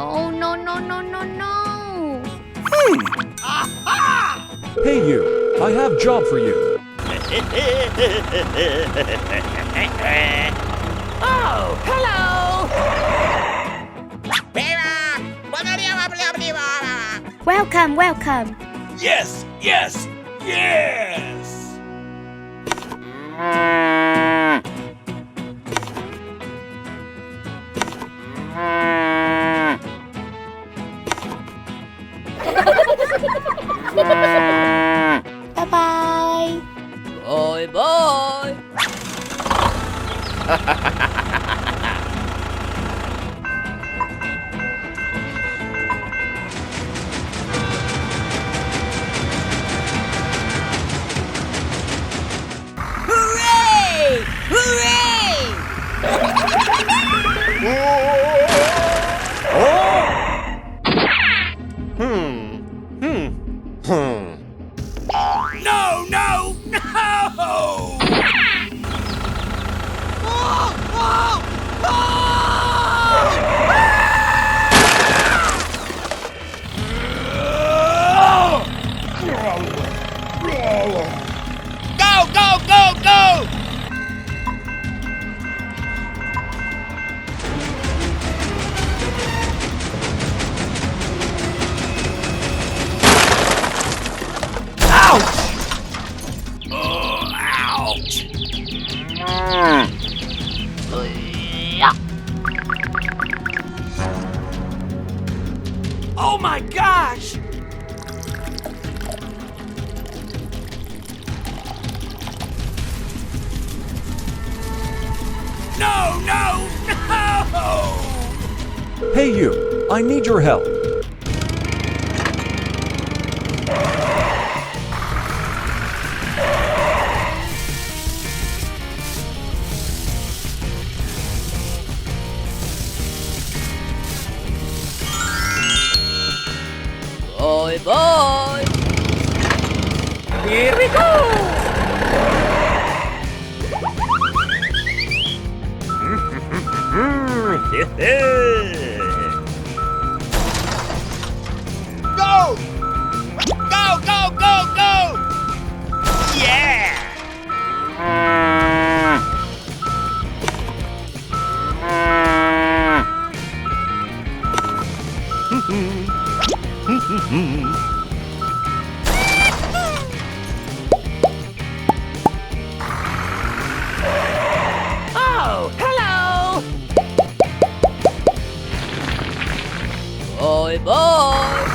Oh, no, no, no, no, no. Hey you, I have job for you. Oh, hello! Welcome, welcome. Yes, yes, yes! Bye-bye. Bye-bye! Hooray! Hooray! No, no, no! Go, go, go, go! Ouch! Oh my gosh! No, no, no! Hey you, I need your help. Bye-bye! Here we go! Go! Go, go, go, go! Yeah! Oh, hello! Bye-bye!